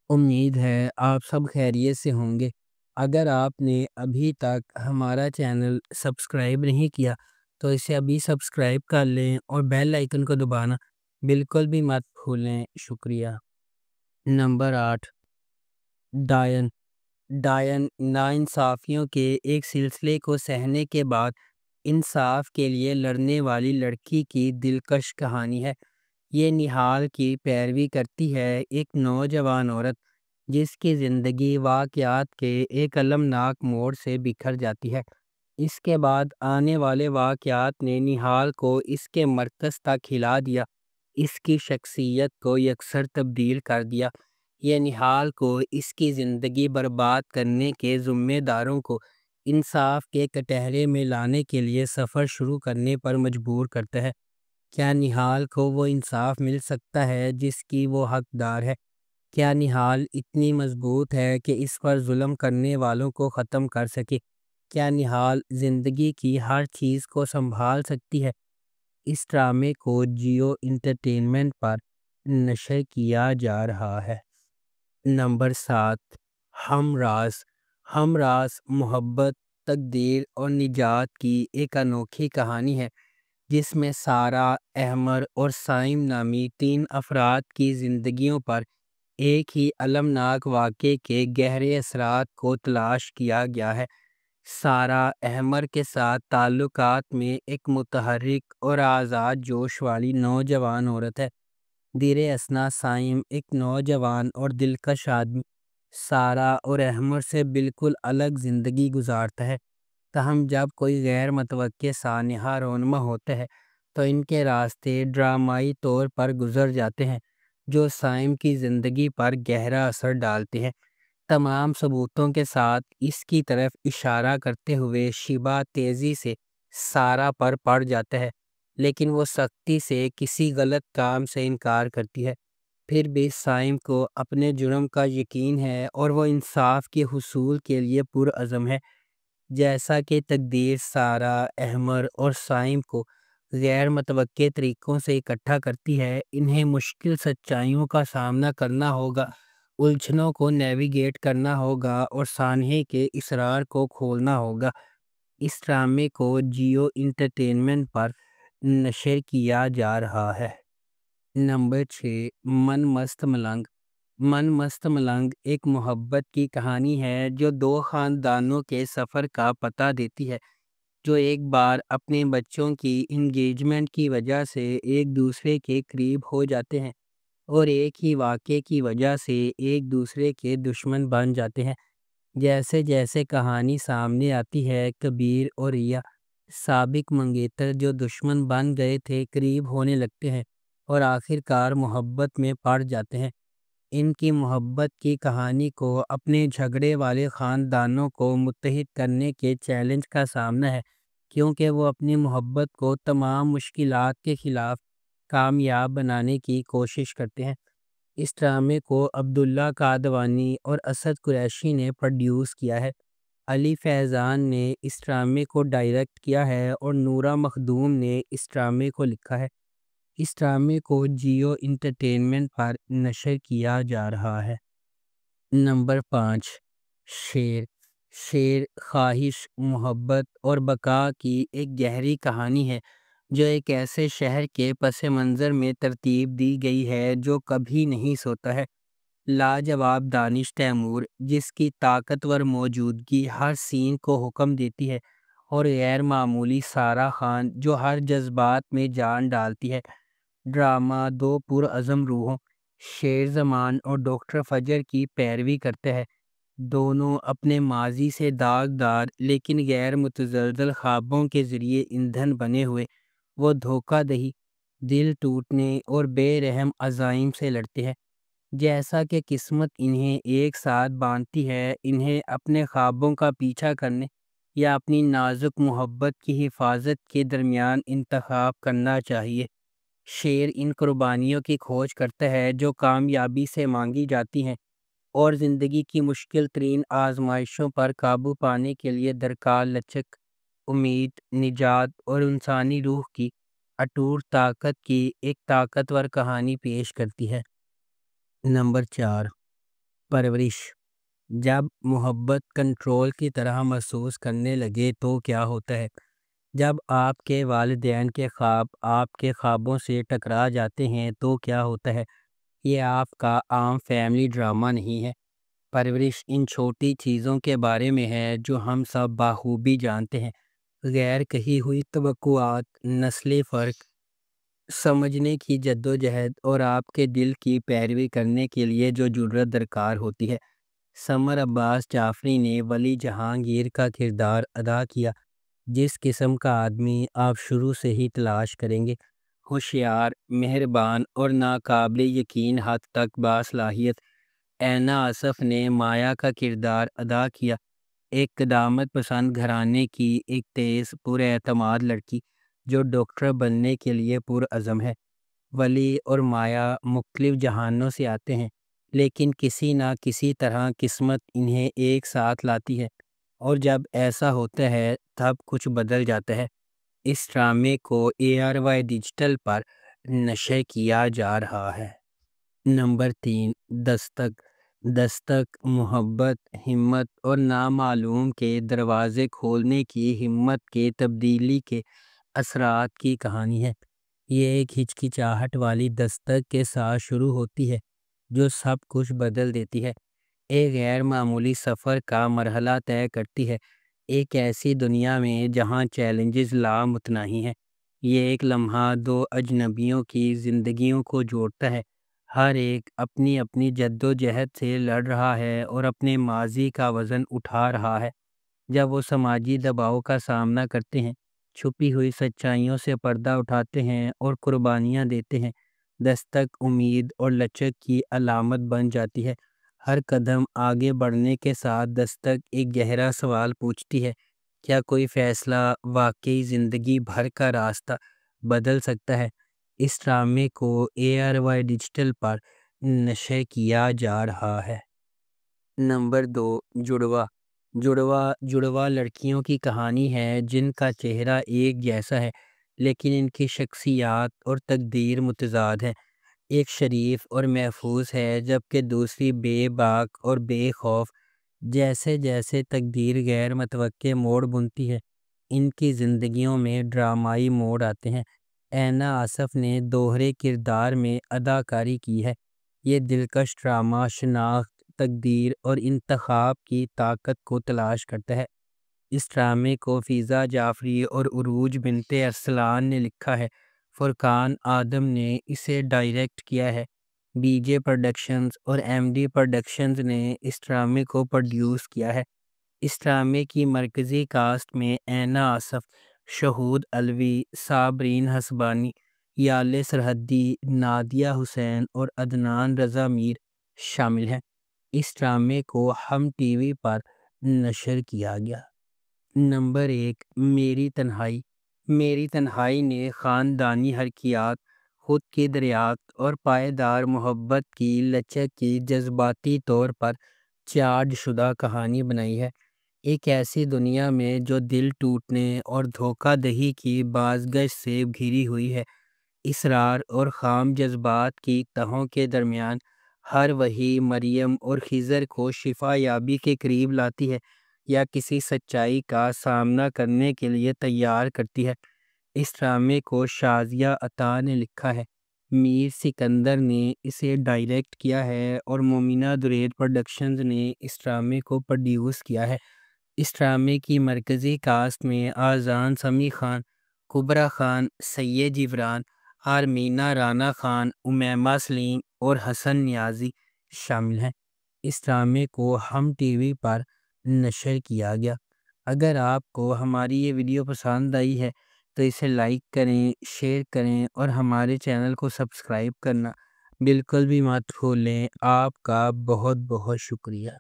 امید ہے آپ سب خیریت سے ہوں گے۔ اگر آپ نے ابھی تک ہمارا چینل سبسکرائب نہیں کیا تو اسے ابھی سبسکرائب کر لیں اور بیل آئیکن کو دبانا بالکل بھی مت بھولیں۔ شکریہ۔ نمبر 8، ڈائن۔ ڈائن ناانصافیوں کے ایک سلسلے کو سہنے کے بعد انصاف کے لیے لڑنے والی لڑکی کی دلکش کہانی ہے۔ یہ نہال کی پیروی کرتی ہے، ایک نوجوان عورت جس کی زندگی واقعات کے ایک المناک موڑ سے بکھر جاتی ہے۔ اس کے بعد آنے والے واقعات نے نہال کو اس کے مرکز تک ہلا دیا، اس کی شخصیت کو یکسر تبدیل کر دیا۔ یہ نہال کو اس کی زندگی برباد کرنے کے ذمہ داروں کو انصاف کے کٹہرے میں لانے کے لیے سفر شروع کرنے پر مجبور کرتا ہے۔ کیا نہال کو وہ انصاف مل سکتا ہے جس کی وہ حقدار ہے؟ کیا نہال اتنی مضبوط ہے کہ اس پر ظلم کرنے والوں کو ختم کر سکے؟ کیا نہال زندگی کی ہر چیز کو سنبھال سکتی ہے؟ اس ڈرامے کو جیو انٹرٹینمنٹ پر نشر کیا جا رہا ہے۔ نمبر 7، ہم راز۔ ہم راز محبت، تقدیر اور نجات کی ایک انوکھی کہانی ہے جس میں سارہ، احمر اور صائم نامی 3 افراد کی زندگیوں پر ایک ہی المناک واقعے کے گہرے اثرات کو تلاش کیا گیا ہے۔ سارہ احمر کے ساتھ تعلقات میں ایک متحرک اور آزاد جوش والی نوجوان عورت ہے۔ دیر اثنا صائم ایک نوجوان اور دلکش آدمی سارہ اور احمر سے بالکل الگ زندگی گزارتا ہے، تاہم جب کوئی غیر متوقع سانحہ رونما ہوتا ہے تو ان کے راستے ڈرامائی طور پر گزر جاتے ہیں جو صائم کی زندگی پر گہرا اثر ڈالتے ہیں۔ تمام ثبوتوں کے ساتھ اس کی طرف اشارہ کرتے ہوئے شیبہ تیزی سے سارہ پر پڑ جاتا ہے، لیکن وہ سختی سے کسی غلط کام سے انکار کرتی ہے۔ پھر بھی صائم کو اپنے جرم کا یقین ہے اور وہ انصاف کے حصول کے لیے پرعزم ہے۔ جیسا کہ تقدیر سارہ، احمر اور صائم کو غیر متوقع طریقوں سے اکٹھا کرتی ہے، انہیں مشکل سچائیوں کا سامنا کرنا ہوگا، الجھنوں کو نیویگیٹ کرنا ہوگا اور سانحے کے اسرار کو کھولنا ہوگا۔ اس ڈرامے کو جیو انٹرٹینمنٹ پر نشر کیا جا رہا ہے۔ نمبر 6، من مست ملنگ۔ من مست ملنگ ایک محبت کی کہانی ہے جو 2 خاندانوں کے سفر کا پتہ دیتی ہے جو ایک بار اپنے بچوں کی انگیجمنٹ کی وجہ سے ایک دوسرے کے قریب ہو جاتے ہیں اور ایک ہی واقعے کی وجہ سے ایک دوسرے کے دشمن بن جاتے ہیں۔ جیسے جیسے کہانی سامنے آتی ہے، کبیر اور ریا، سابق منگیتر جو دشمن بن گئے تھے، قریب ہونے لگتے ہیں اور آخر کار محبت میں پڑ جاتے ہیں۔ ان کی محبت کی کہانی کو اپنے جھگڑے والے خاندانوں کو متحد کرنے کے چیلنج کا سامنا ہے، کیونکہ وہ اپنی محبت کو تمام مشکلات کے خلاف کامیاب بنانے کی کوشش کرتے ہیں۔ اس ڈرامے کو عبداللہ قادوانی اور اسد قریشی نے پروڈیوس کیا ہے۔ علی فیضان نے اس ڈرامے کو ڈائریکٹ کیا ہے اور نورہ مخدوم نے اس ڈرامے کو لکھا ہے۔ اس ڈرامے کو جیو انٹرٹینمنٹ پر نشر کیا جا رہا ہے۔ نمبر 5، شیر۔ شیر خواہش، محبت اور بقا کی ایک گہری کہانی ہے جو ایک ایسے شہر کے پس منظر میں ترتیب دی گئی ہے جو کبھی نہیں سوتا ہے۔ لاجواب دانش تیمور جس کی طاقتور موجودگی ہر سین کو حکم دیتی ہے، اور غیر معمولی سارہ خان جو ہر جذبات میں جان ڈالتی ہے۔ ڈرامہ 2 پرعزم روحوں، شیر زمان اور ڈاکٹر فجر کی پیروی کرتا ہے۔ دونوں اپنے ماضی سے داغدار لیکن غیر متزلزل خوابوں کے ذریعے ایندھن بنے ہوئے وہ دھوکہ دہی، دل ٹوٹنے اور بے رحم عزائم سے لڑتے ہیں۔ جیسا کہ قسمت انہیں ایک ساتھ باندھتی ہے، انہیں اپنے خوابوں کا پیچھا کرنے یا اپنی نازک محبت کی حفاظت کے درمیان انتخاب کرنا چاہیے۔ شیر ان قربانیوں کی کھوج کرتا ہے جو کامیابی سے مانگی جاتی ہیں اور زندگی کی مشکل ترین آزمائشوں پر قابو پانے کے لیے درکار لچک، امید، نجات اور انسانی روح کی اٹوٹ طاقت کی ایک طاقتور کہانی پیش کرتی ہے۔ نمبر 4، پرورش: جب محبت کنٹرول کی طرح محسوس کرنے لگے تو کیا ہوتا ہے؟ جب آپ کے والدین کے خواب آپ کے خوابوں سے ٹکرا جاتے ہیں تو کیا ہوتا ہے؟ یہ آپ کا عام فیملی ڈرامہ نہیں ہے۔ پرورش ان چھوٹی چیزوں کے بارے میں ہے جو ہم سب بخوبی جانتے ہیں: غیر کہی ہوئی توقعات، نسلی فرق، سمجھنے کی جدوجہد، اور آپ کے دل کی پیروی کرنے کے لیے جو جرأت درکار ہوتی ہے۔ سمر عباس جعفری نے ولی جہانگیر کا کردار ادا کیا۔ جس قسم کا آدمی آپ شروع سے ہی تلاش کریں گے، ہوشیار، مہربان اور ناقابل یقین حد تک باصلاحیت، اینا آصف نے مایا کا کردار ادا کیا۔ ایک قدامت پسند گھرانے کی ایک تیز پر اعتماد لڑکی جو ڈاکٹر بننے کے لیے پرعزم ہے۔ ولی اور مایا مختلف جہانوں سے آتے ہیں، لیکن کسی نہ کسی طرح قسمت انہیں ایک ساتھ لاتی ہے، اور جب ایسا ہوتا ہے تب کچھ بدل جاتا ہے۔ اس ڈرامے کو ARY ڈیجیٹل پر نشر کیا جا رہا ہے۔ نمبر 3، دستک۔ دستک محبت، ہمت اور نامعلوم کے دروازے کھولنے کی ہمت کے تبدیلی کے اثرات کی کہانی ہے۔ یہ ایک ہچکچاہٹ والی دستک کے ساتھ شروع ہوتی ہے جو سب کچھ بدل دیتی ہے۔ ایک غیر معمولی سفر کا مرحلہ طے کرتی ہے، ایک ایسی دنیا میں جہاں چیلنجز لامتناہی ہیں۔ یہ ایک لمحہ دو اجنبیوں کی زندگیوں کو جوڑتا ہے، ہر ایک اپنی اپنی جد و جہد سے لڑ رہا ہے اور اپنے ماضی کا وزن اٹھا رہا ہے۔ جب وہ سماجی دباؤ کا سامنا کرتے ہیں، چھپی ہوئی سچائیوں سے پردہ اٹھاتے ہیں اور قربانیاں دیتے ہیں، دستک امید اور لچک کی علامت بن جاتی ہے۔ ہر قدم آگے بڑھنے کے ساتھ دستک ایک گہرا سوال پوچھتی ہے: کیا کوئی فیصلہ واقعی زندگی بھر کا راستہ بدل سکتا ہے؟ اس ڈرامے کو ARY ڈیجیٹل پر نشر کیا جا رہا ہے۔ نمبر 2، جڑواں۔ جڑواں لڑکیوں کی کہانی ہے جن کا چہرہ ایک جیسا ہے لیکن ان کی شخصیات اور تقدیر متضاد ہے۔ ایک شریف اور محفوظ ہے جبکہ دوسری بے باک اور بے خوف۔ جیسے جیسے تقدیر غیر متوقع موڑ بنتی ہے، ان کی زندگیوں میں ڈرامائی موڑ آتے ہیں۔ اینا آصف نے دوہرے کردار میں اداکاری کی ہے۔ یہ دلکش ڈرامہ شناخت، تقدیر اور انتخاب کی طاقت کو تلاش کرتا ہے۔ اس ڈرامے کو فیضا جعفری اور عروج بنت ارسلان نے لکھا ہے۔ فرقان آدم نے اسے ڈائریکٹ کیا ہے۔ BJ پروڈکشنز اور MD پروڈکشنز نے اس ڈرامے کو پروڈیوس کیا ہے۔ اس ڈرامے کی مرکزی کاسٹ میں اینا آصف، شہود علوی، صابرین حسبانی، یالے سرحدی، نادیہ حسین اور عدنان رضا میر شامل ہیں۔ اس ڈرامے کو ہم ٹی وی پر نشر کیا گیا۔ نمبر 1، میری تنہائی۔ میری تنہائی نے خاندانی حرکیات، خود کی دریافت اور پائیدار محبت کی لچک کی جذباتی طور پر چارج شدہ کہانی بنائی ہے۔ ایک ایسی دنیا میں جو دل ٹوٹنے اور دھوکہ دہی کی بازگشت سے گھری ہوئی ہے، اصرار اور خام جذبات کی تہوں کے درمیان، ہر وہی مریم اور خضر کو شفا یابی کے قریب لاتی ہے یا کسی سچائی کا سامنا کرنے کے لیے تیار کرتی ہے۔ اس ڈرامے کو شازیہ عطا نے لکھا ہے، میر سکندر نے اسے ڈائریکٹ کیا ہے اور مومنہ درید پروڈکشنز نے اس ڈرامے کو پروڈیوس کیا ہے۔ اس ڈرامے کی مرکزی کاسٹ میں آذان سمیع خان، کبرا خان، سید جیوران، آرمینہ رانا خان، امیمہ سلیم اور حسن نیازی شامل ہیں۔ اس ڈرامے کو ہم ٹی وی پر نشر کیا گیا۔ اگر آپ کو ہماری یہ ویڈیو پسند آئی ہے تو اسے لائک کریں، شیئر کریں اور ہمارے چینل کو سبسکرائب کرنا بالکل بھی مت بھولیں۔ آپ کا بہت بہت شکریہ۔